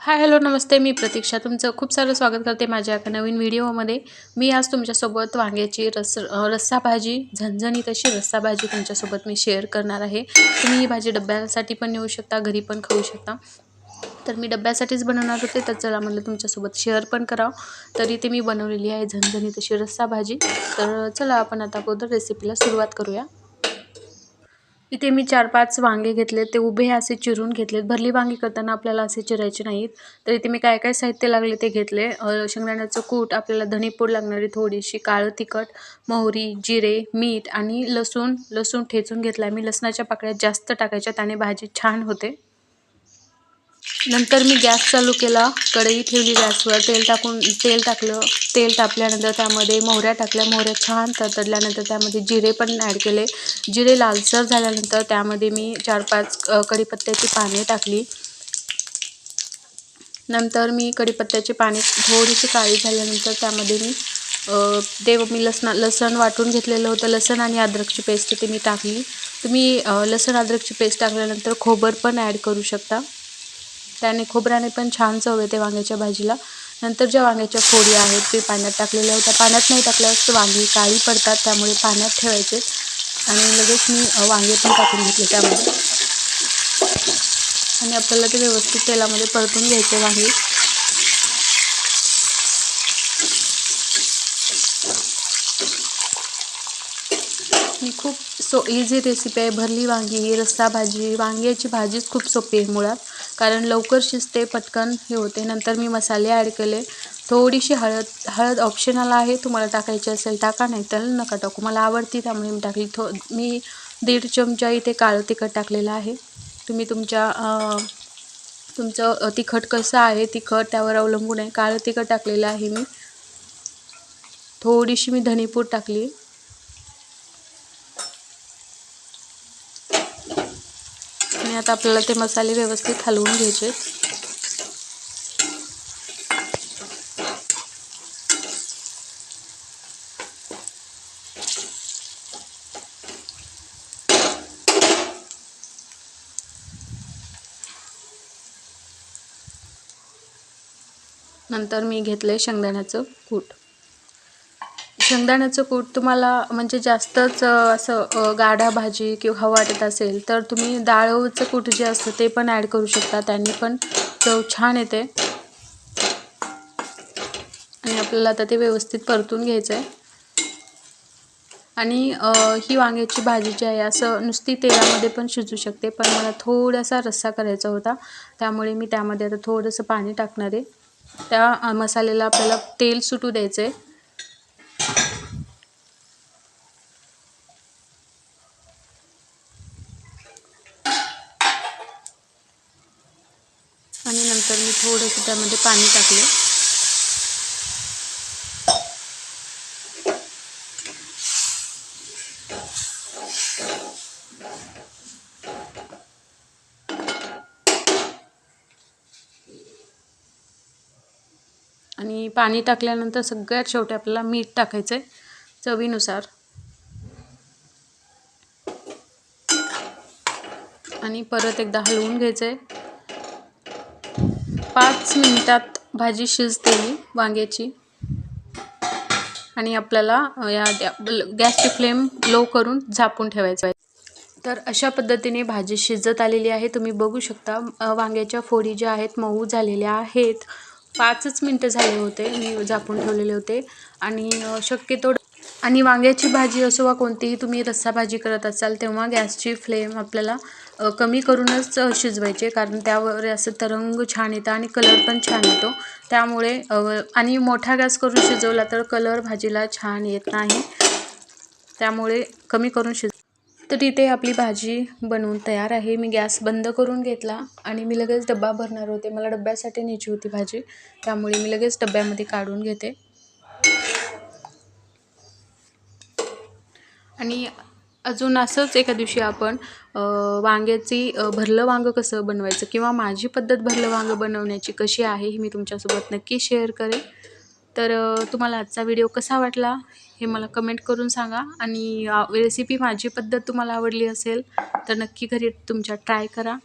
Hi hello नमस्ते. मी प्रतीक्षा तुमचं खूप सारं स्वागत करते माझ्या एका नवीन व्हिडिओमध्ये. मी आज तुमच्यासोबत वांग्याची रस्सा भाजी, झणझणीत अशी रस्सा भाजी तुमच्यासोबत मी शेअर करणार आहे. तुम्ही ही भाजी डब्यासाठी पण नेऊ शकता, घरी पण खाऊ शकता. तर मी डब्यासाठीच बनवणार होते, तर चला म्हटलं तुमच्यासोबत शेअर पण करावं. तर इथे मी बनवलेली आहे झणझणीत अशी रस्सा भाजी. तर चला आपण आता अगोदर रेसिपीला सुरुवात करूया. इथे मी 4-5 वांगे घेतले, ते उभे असे चिरून घेतलेत. भरली वांगी करताना आपल्याला असे चिरायचे नाहीत. तर इथे मी काय काय साहित्य लागले ते घेतले. शेंगदाण्याचं कूट, आपल्याला धणेपूड लागणारी थोडीशी, काळं तिखट, मोहरी, जिरे, मीठ आणि लसूण ठेचून घेतला. मी लसणाच्या पाकळ्या जास्त टाकायच्या, त्याने भाजी छान होते. नंतर मी गॅस चालू केला, कढई ठेवली गॅसवर, तेल टाकलं. तेल तापल्यानंतर त्यामध्ये मोहऱ्या टाकल्या. मोहऱ्या छान तडतडल्यानंतर त्यामध्ये जिरे पण ॲड केले. जिरे लालसर झाल्यानंतर त्यामध्ये मी 4-5 कढीपत्त्याची पाने टाकली. नंतर मी कढीपत्त्याची पाने थोडीशी काळी झाल्यानंतर त्यामध्ये मी लसण वाटून घेतलेलं होतं. लसण आणि अद्रकची पेस्ट ती मी टाकली. तुम्ही लसण अद्रकची पेस्ट टाकल्यानंतर खोबर पण ॲड करू शकता. त्याने खोबऱ्याने पण छान चव येते वांग्याच्या भाजीला. नंतर ज्या वांग्याच्या फोडी आहेत ते पाण्यात टाकलेल्या होत्या. पाण्यात नाही टाकल्यास वांगी काळी पडतात, त्यामुळे पाण्यात ठेवायचे. आणि लगेच मी वांगे पण टाकून घेतले त्यामध्ये. आणि आपल्याला ते व्यवस्थित तेलामध्ये परतून घ्यायचे वांगे. खूप इझी रेसिपी आहे. भरली वांगी, रस्सा भाजी, वांग्याची भाजीच खूप सोपी आहे मुळात, कारण लवकर शिजते, पटकन हे होते. नंतर मी मसाले ॲड केले. थोडीशी हळद ऑप्शनल आहे, तुम्हाला टाकायची असेल टाका, नाही तर नका टाकू. मला आवडती त्यामुळे मी टाकली. मी 1.5 चमचा इथे काळं तिखट टाकलेलं आहे. तुम्ही तुमचं तिखट कसं आहे, तिखट त्यावर अवलंबून आहे. काळं तिखट टाकलेलं आहे मी. थोडीशी मी धणेपूड टाकली. आणि आता आपल्याला ते मसाले व्यवस्थित हलवून घ्यायचे. नंतर मी घेतले शेंगदाण्याचं कूट. शेंगदाण्याचं कूट तुम्हाला म्हणजे जास्तच असं गाढा भाजी किंवा वाटत असेल तर तुम्ही डाळचं कूट जे असतं ते पण ॲड करू शकता, त्यांनी पण चव छान येते. आणि आपल्याला आता ते व्यवस्थित परतून घ्यायचं आहे. आणि ही वांग्याची भाजी जी आहे असं नुसती तेलामध्ये पण शिजू शकते, पण मला थोडासा रस्सा करायचा होता, त्यामुळे मी त्यामध्ये आता थोडंसं पाणी टाकणार आहे. त्या मसाल्याला आपल्याला तेल सुटू द्यायचं आहे. आणि नंतर मी थोडंसं त्यामध्ये पाणी टाकले. आणि पाणी टाकल्यानंतर सगळ्यात शेवटी आपल्याला मीठ टाकायचं आहे चवीनुसार. आणि परत एकदा हलवून घ्यायचं आहे. 5 मिनिटात भाजी शिजते ही वांग्याची. आणि आपल्याला गॅसची फ्लेम लो करून झाकून ठेवायचं आहे. तर अशा पद्धतीने भाजी शिजत आलेली आहे. तुम्ही बघू शकता वांग्याच्या फोडी ज्या आहेत मऊ झालेल्या आहेत. 5च मिनटं झाले होते, मी झाकून ठेवलेले होते. आणि शक्यतो वांग्याची भाजी असो वा कोणतीही तुम्ही रस्सा भाजी करत असाल तेव्हा गॅसची फ्लेम आपल्याला कमी करूनच शिजवायचे, कारण त्यावर असं तरंग छान येतं आणि कलर पण छान येतो. त्यामुळे आणि मोठा गॅस करून शिजवला तर कलर भाजीला छान येत नाही, त्यामुळे कमी करून तर इथे आपली भाजी बनवून तयार आहे. मी गॅस बंद करून घेतला आणि मी लगेच डब्बा भरणार होते. मला डब्यासाठी न्यायची होती भाजी, त्यामुळे मी लगेच डब्यामध्ये काढून घेते. आणि अजून असंच एका दिवशी आपण भरलं वांगं कसं बनवायचं किंवा माझी पद्धत भरलं वांगं बनवण्याची कशी आहे हे मी तुमच्यासोबत नक्की शेअर करेन. तर तुम्हाला आजचा व्हिडिओ कसा वाटला हे मला कमेंट करून सांगा. आणि रेसिपी माझी पद्धत तुम्हाला आवडली असेल तर नक्की घरी तुमच्या ट्राय करा.